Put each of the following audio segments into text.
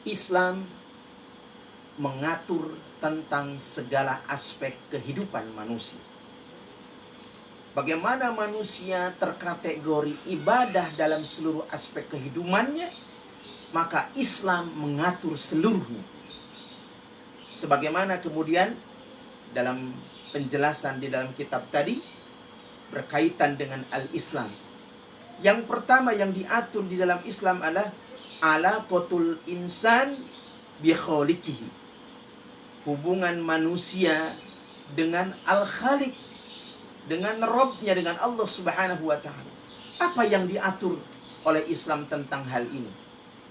Islam mengatur tentang segala aspek kehidupan manusia. Bagaimana manusia terkategori ibadah dalam seluruh aspek kehidupannya, maka Islam mengatur seluruhnya. Sebagaimana kemudian dalam penjelasan di dalam kitab tadi berkaitan dengan al-Islam. Yang pertama yang diatur di dalam Islam adalah alaqatul insan bi khaliqihi. Hubungan manusia dengan al-Khaliq, dengan Rabb-nya, dengan Allah Subhanahu wa taala. Apa yang diatur oleh Islam tentang hal ini?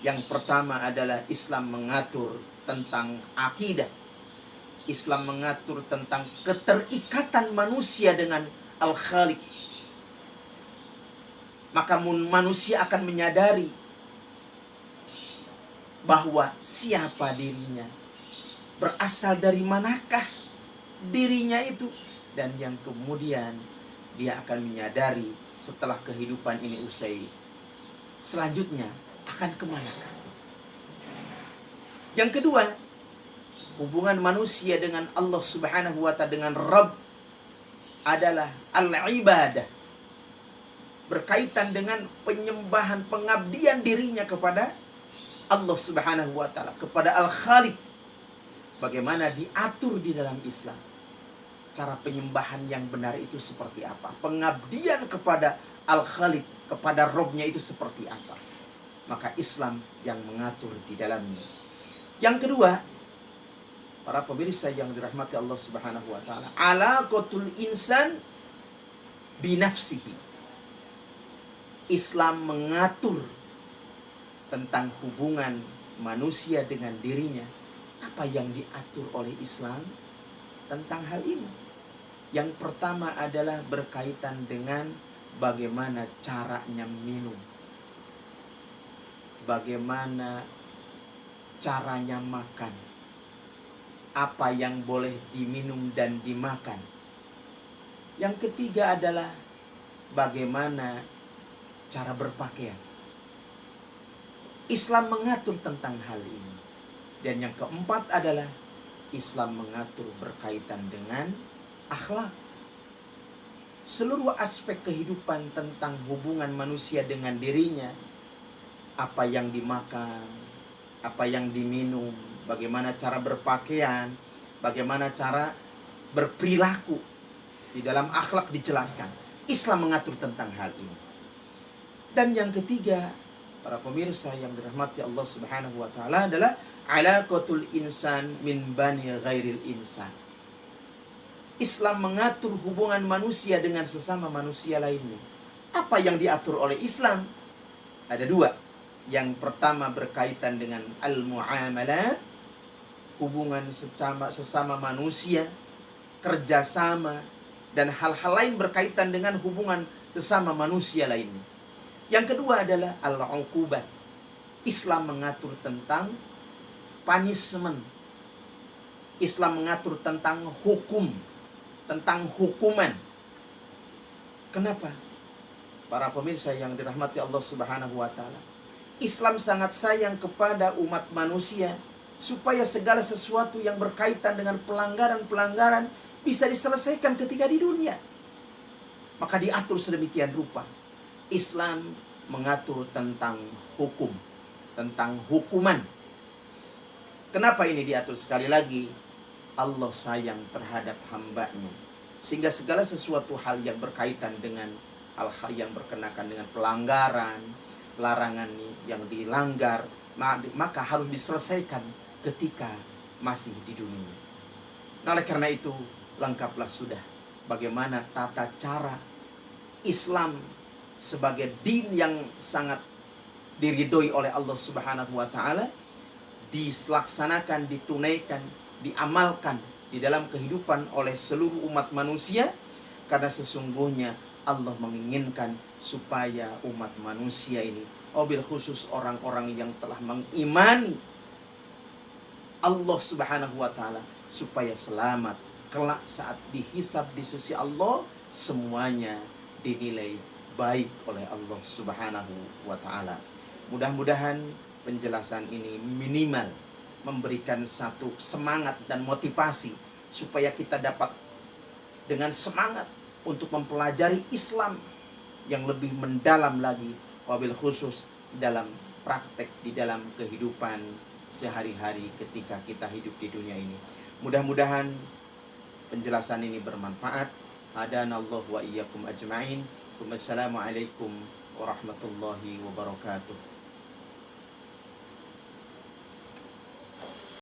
Yang pertama adalah Islam mengatur tentang akidah. Islam mengatur tentang keterikatan manusia dengan Al-Khaliq. Maka manusia akan menyadari bahwa siapa dirinya, berasal dari manakah dirinya itu, dan yang kemudian dia akan menyadari setelah kehidupan ini usai, selanjutnya akan kemanakah. Yang kedua, hubungan manusia dengan Allah Subhanahu wa ta'ala, dengan Rabb, adalah al-ibadah, berkaitan dengan penyembahan, pengabdian dirinya kepada Allah Subhanahu wa ta'ala, kepada Al-Khaliq. Bagaimana diatur di dalam Islam cara penyembahan yang benar itu seperti apa, pengabdian kepada Al-Khaliq, kepada Rabb-nya itu seperti apa. Maka Islam yang mengatur di dalamnya. Yang kedua, para pemirsa yang dirahmati Allah Subhanahu wa ta'ala, alaqatul insan binafsihi. Islam mengatur tentang hubungan manusia dengan dirinya. Apa yang diatur oleh Islam tentang hal ini? Yang pertama adalah berkaitan dengan bagaimana caranya minum, bagaimana caranya makan, apa yang boleh diminum dan dimakan. Yang ketiga adalah bagaimana cara berpakaian. Islam mengatur tentang hal ini. Dan yang keempat adalah Islam mengatur berkaitan dengan akhlak. Seluruh aspek kehidupan tentang hubungan manusia dengan dirinya, apa yang dimakan, apa yang diminum, bagaimana cara berpakaian, bagaimana cara berperilaku, di dalam akhlak dijelaskan. Islam mengatur tentang hal ini. Dan yang ketiga, para pemirsa yang dirahmati Allah Subhanahu wa ta'ala, adalah alaqatul insan min bani ghairil insan. Islam mengatur hubungan manusia dengan sesama manusia lainnya. Apa yang diatur oleh Islam? Ada dua. Yang pertama berkaitan dengan al-muamalat, hubungan sesama manusia, kerjasama, dan hal-hal lain berkaitan dengan hubungan sesama manusia lainnya. Yang kedua adalah al-uqubat. Islam mengatur tentang punishment. Islam mengatur tentang hukum, tentang hukuman. Kenapa? Para pemirsa yang dirahmati Allah Subhanahu wa ta'ala, Islam sangat sayang kepada umat manusia supaya segala sesuatu yang berkaitan dengan pelanggaran-pelanggaran bisa diselesaikan ketika di dunia. Maka diatur sedemikian rupa. Islam mengatur tentang hukum, tentang hukuman. Kenapa ini diatur? Sekali lagi, Allah sayang terhadap hambanya, sehingga segala sesuatu hal yang berkaitan dengan hal-hal yang berkenaan dengan pelanggaran, larangan yang dilanggar, maka harus diselesaikan ketika masih di dunia. Nah, oleh karena itu, lengkaplah sudah bagaimana tata cara Islam sebagai din yang sangat diridhoi oleh Allah Subhanahu wa ta'ala, dilaksanakan, ditunaikan, diamalkan di dalam kehidupan oleh seluruh umat manusia. Karena sesungguhnya Allah menginginkan supaya umat manusia ini, wabil khusus orang-orang yang telah mengimani Allah Subhanahu wa ta'ala, supaya selamat kelak saat dihisab di sisi Allah, semuanya dinilai baik oleh Allah Subhanahu wa ta'ala. Mudah-mudahan penjelasan ini minimal memberikan satu semangat dan motivasi supaya kita dapat dengan semangat untuk mempelajari Islam yang lebih mendalam lagi, wabil khusus dalam praktek di dalam kehidupan sehari-hari ketika kita hidup di dunia ini. Mudah-mudahan penjelasan ini bermanfaat. Hadanallahu wa iyyakum ajma'in. Wassalamualaikum warahmatullahi wabarakatuh.